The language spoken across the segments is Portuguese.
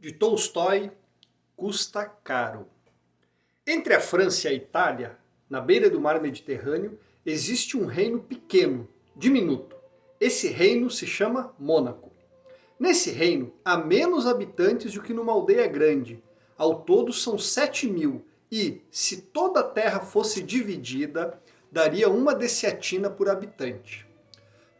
de Tolstói, Custa Caro. Entre a França e a Itália, na beira do mar Mediterrâneo, existe um reino pequeno, diminuto. Esse reino se chama Mônaco. Nesse reino, há menos habitantes do que numa aldeia grande. Ao todo são 7.000 e, se toda a terra fosse dividida, daria uma dessiatina por habitante.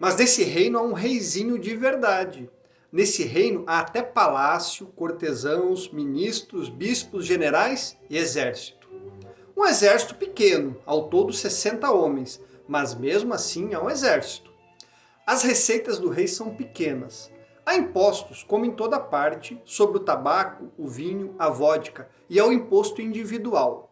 Mas nesse reino há um reizinho de verdade. Nesse reino há até palácio, cortesãos, ministros, bispos, generais e exército. Um exército pequeno, ao todo 60 homens, mas mesmo assim é um exército. As receitas do rei são pequenas. Há impostos, como em toda parte, sobre o tabaco, o vinho, a vodka, e há o imposto individual.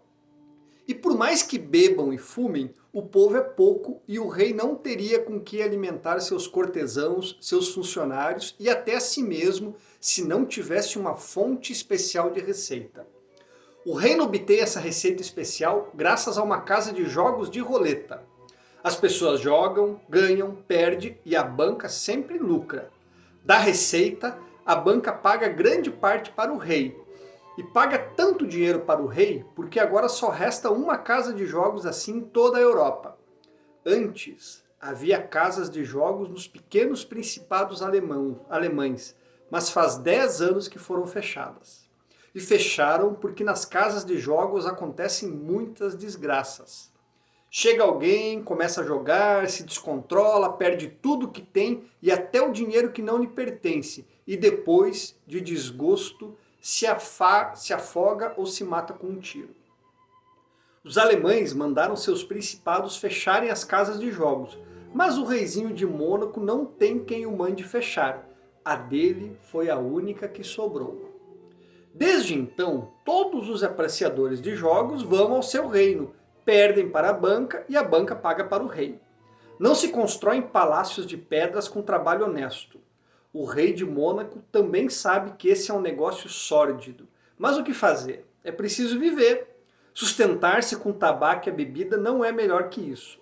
E por mais que bebam e fumem, o povo é pouco e o rei não teria com que alimentar seus cortesãos, seus funcionários e até a si mesmo, se não tivesse uma fonte especial de receita. O reino obtém essa receita especial graças a uma casa de jogos de roleta. As pessoas jogam, ganham, perdem e a banca sempre lucra. Da receita, a banca paga grande parte para o rei. E paga tanto dinheiro para o rei porque agora só resta uma casa de jogos assim em toda a Europa. Antes, havia casas de jogos nos pequenos principados alemães, mas faz 10 anos que foram fechadas. E fecharam porque nas casas de jogos acontecem muitas desgraças. Chega alguém, começa a jogar, se descontrola, perde tudo que tem e até o dinheiro que não lhe pertence. E depois, de desgosto, se afoga ou se mata com um tiro. Os alemães mandaram seus principados fecharem as casas de jogos, mas o reizinho de Mônaco não tem quem o mande fechar. A dele foi a única que sobrou. Desde então, todos os apreciadores de jogos vão ao seu reino, perdem para a banca e a banca paga para o rei. Não se constroem palácios de pedras com trabalho honesto. O rei de Mônaco também sabe que esse é um negócio sórdido. Mas o que fazer? É preciso viver. Sustentar-se com tabaco e a bebida não é melhor que isso.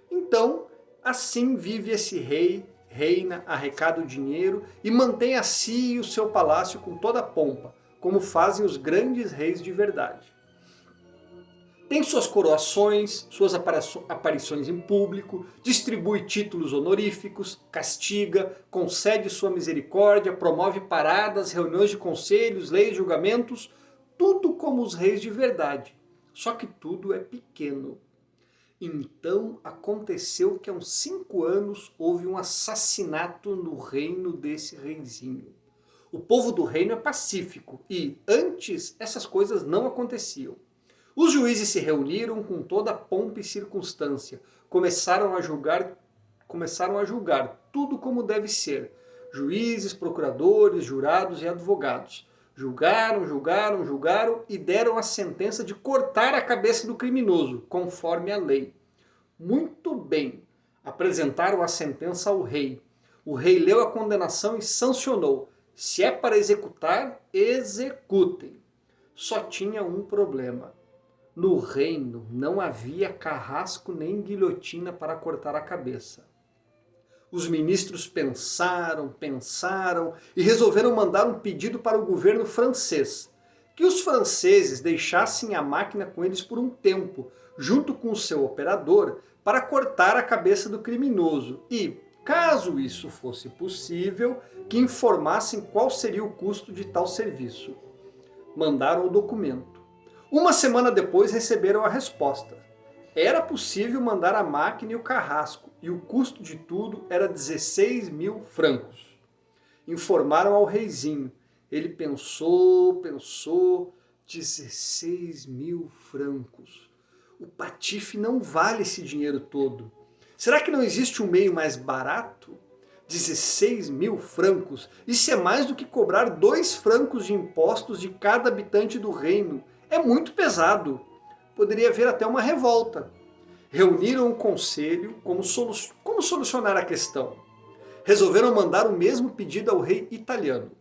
Então, assim vive esse rei, reina, arrecada o dinheiro e mantém a si e o seu palácio com toda a pompa, como fazem os grandes reis de verdade. Tem suas coroações, suas aparições em público, distribui títulos honoríficos, castiga, concede sua misericórdia, promove paradas, reuniões de conselhos, leis, julgamentos, tudo como os reis de verdade. Só que tudo é pequeno. Então aconteceu que há uns 5 anos houve um assassinato no reino desse reizinho. O povo do reino é pacífico e antes essas coisas não aconteciam. Os juízes se reuniram com toda a pompa e circunstância, começaram a julgar tudo como deve ser. Juízes, procuradores, jurados e advogados. Julgaram e deram a sentença de cortar a cabeça do criminoso, conforme a lei. Muito bem, apresentaram a sentença ao rei. O rei leu a condenação e sancionou. Se é para executar, executem. Só tinha um problema. No reino não havia carrasco nem guilhotina para cortar a cabeça. Os ministros pensaram e resolveram mandar um pedido para o governo francês. Que os franceses deixassem a máquina com eles por um tempo, junto com o seu operador, para cortar a cabeça do criminoso e, caso isso fosse possível, que informassem qual seria o custo de tal serviço. Mandaram o documento. Uma semana depois receberam a resposta. Era possível mandar a máquina e o carrasco, e o custo de tudo era 16.000 francos. Informaram ao reizinho. Ele pensou, 16.000 francos. O patife não vale esse dinheiro todo. Será que não existe um meio mais barato? 16.000 francos? Isso é mais do que cobrar 2 francos de impostos de cada habitante do reino. É muito pesado. Poderia haver até uma revolta. Reuniram um conselho como solucionar a questão. Resolveram mandar o mesmo pedido ao rei italiano.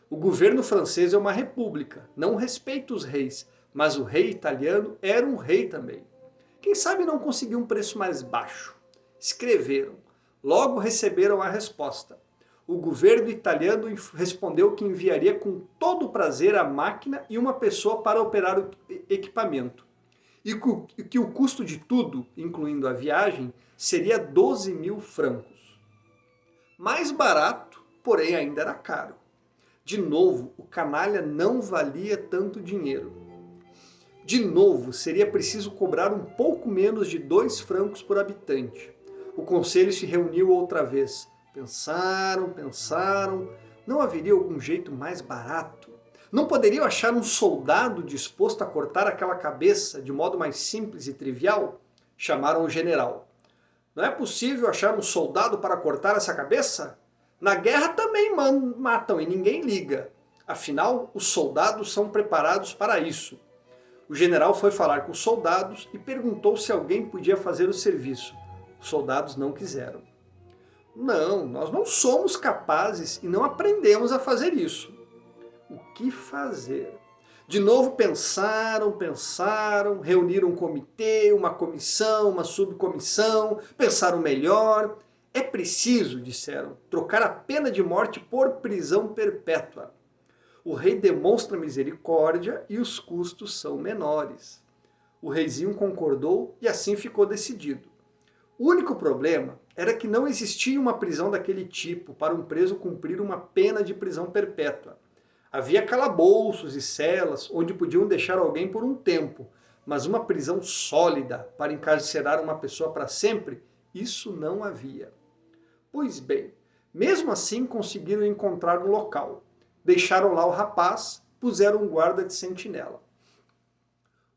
O governo francês é uma república, não respeita os reis, mas o rei italiano era um rei também. Quem sabe não conseguiu um preço mais baixo? Escreveram. Logo receberam a resposta. O governo italiano respondeu que enviaria com todo o prazer a máquina e uma pessoa para operar o equipamento. E que o custo de tudo, incluindo a viagem, seria 12 mil francos. Mais barato, porém ainda era caro. De novo, o canalha não valia tanto dinheiro. De novo, seria preciso cobrar um pouco menos de 2 francos por habitante. O conselho se reuniu outra vez. Pensaram, não haveria algum jeito mais barato? Não poderiam achar um soldado disposto a cortar aquela cabeça de modo mais simples e trivial? Chamaram o general. Não é possível achar um soldado para cortar essa cabeça? Na guerra também matam e ninguém liga. Afinal, os soldados são preparados para isso. O general foi falar com os soldados e perguntou se alguém podia fazer o serviço. Os soldados não quiseram. Não, nós não somos capazes e não aprendemos a fazer isso. O que fazer? De novo pensaram, reuniram um comitê, uma comissão, uma subcomissão, pensaram melhor. É preciso, disseram, trocar a pena de morte por prisão perpétua. O rei demonstra misericórdia e os custos são menores. O reizinho concordou e assim ficou decidido. O único problema era que não existia uma prisão daquele tipo para um preso cumprir uma pena de prisão perpétua. Havia calabouços e celas onde podiam deixar alguém por um tempo, mas uma prisão sólida para encarcerar uma pessoa para sempre, isso não havia. Pois bem, mesmo assim conseguiram encontrar um local. Deixaram lá o rapaz, puseram um guarda de sentinela.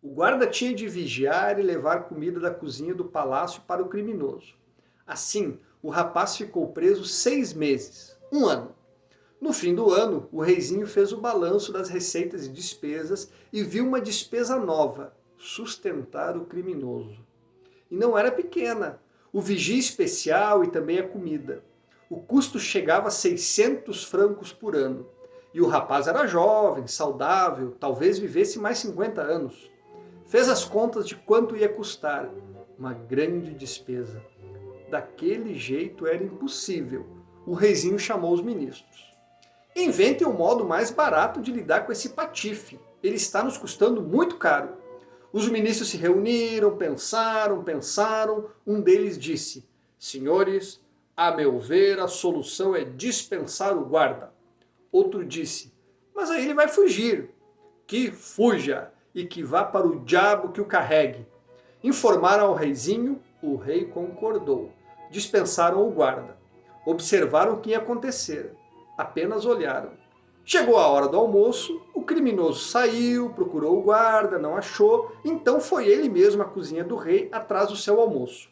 O guarda tinha de vigiar e levar comida da cozinha do palácio para o criminoso. Assim, o rapaz ficou preso 6 meses, 1 ano. No fim do ano, o reizinho fez o balanço das receitas e despesas e viu uma despesa nova, sustentar o criminoso. E não era pequena, o vigia especial e também a comida. O custo chegava a 600 francos por ano. E o rapaz era jovem, saudável, talvez vivesse mais 50 anos. Fez as contas de quanto ia custar. Uma grande despesa. Daquele jeito era impossível. O reizinho chamou os ministros. Inventem um modo mais barato de lidar com esse patife. Ele está nos custando muito caro. Os ministros se reuniram, pensaram. Um deles disse: senhores, a meu ver, a solução é dispensar o guarda. Outro disse: mas aí ele vai fugir. Que fuja e que vá para o diabo que o carregue. Informaram ao reizinho, o rei concordou. Dispensaram o guarda. Observaram o que ia acontecer. Apenas olharam. Chegou a hora do almoço, o criminoso saiu, procurou o guarda, não achou, então foi ele mesmo à cozinha do rei atrás do seu almoço.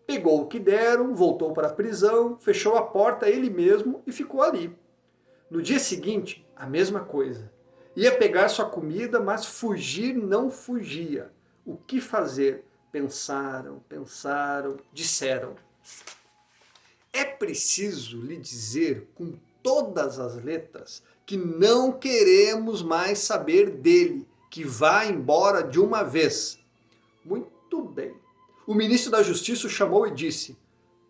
Pegou o que deram, voltou para a prisão, fechou a porta ele mesmo e ficou ali. No dia seguinte, a mesma coisa. Ia pegar sua comida, mas fugir não fugia. O que fazer? Pensaram, disseram: é preciso lhe dizer com todas as letras que não queremos mais saber dele, que vá embora de uma vez. Muito bem. O ministro da Justiça o chamou e disse: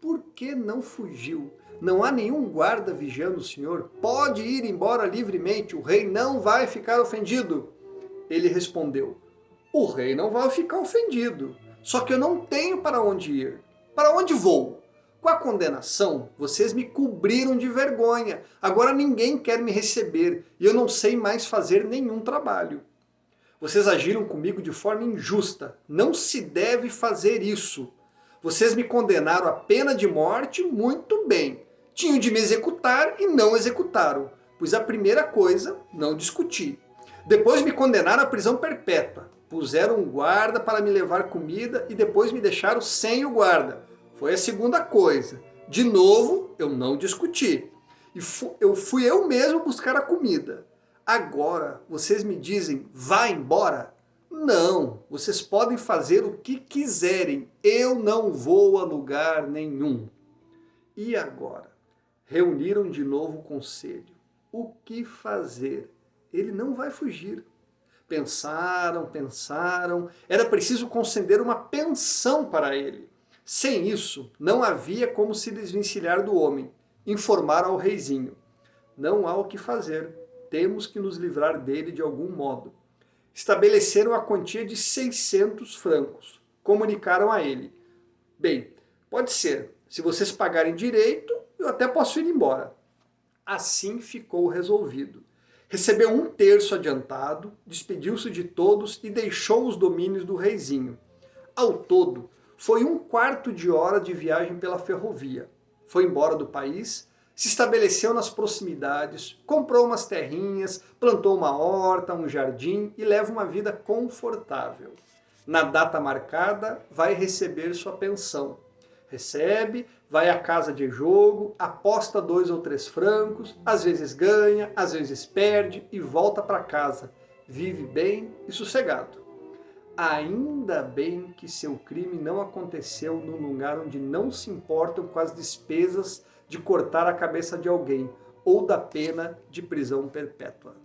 por que não fugiu? Não há nenhum guarda vigiando o senhor. Pode ir embora livremente, o rei não vai ficar ofendido. Ele respondeu: o rei não vai ficar ofendido, só que eu não tenho para onde ir. Para onde vou? Com a condenação, vocês me cobriram de vergonha. Agora ninguém quer me receber e eu não sei mais fazer nenhum trabalho. Vocês agiram comigo de forma injusta. Não se deve fazer isso. Vocês me condenaram à pena de morte, muito bem. Tinham de me executar e não executaram, pois a primeira coisa, não discuti. Depois me condenaram à prisão perpétua. Puseram um guarda para me levar comida e depois me deixaram sem o guarda. Foi a segunda coisa. De novo, eu não discuti. E fui eu mesmo buscar a comida. Agora, vocês me dizem, vá embora? Não, vocês podem fazer o que quiserem. Eu não vou a lugar nenhum. E agora? Reuniram de novo o conselho. O que fazer? Ele não vai fugir. Pensaram. Era preciso conceder uma pensão para ele. Sem isso, não havia como se desvencilhar do homem. informaram ao reizinho: não há o que fazer, temos que nos livrar dele de algum modo. Estabeleceram a quantia de 600 francos. Comunicaram a ele: bem, pode ser, se vocês pagarem direito, eu até posso ir embora. Assim ficou resolvido. Recebeu 1/3 adiantado, despediu-se de todos e deixou os domínios do reizinho. Ao todo, foi 1/4 de hora de viagem pela ferrovia. Foi embora do país, se estabeleceu nas proximidades, comprou umas terrinhas, plantou uma horta, um jardim e leva uma vida confortável. Na data marcada, vai receber sua pensão. Recebe, vai à casa de jogo, aposta 2 ou 3 francos, às vezes ganha, às vezes perde e volta para casa. Vive bem e sossegado. Ainda bem que seu crime não aconteceu num lugar onde não se importam com as despesas de cortar a cabeça de alguém ou da pena de prisão perpétua.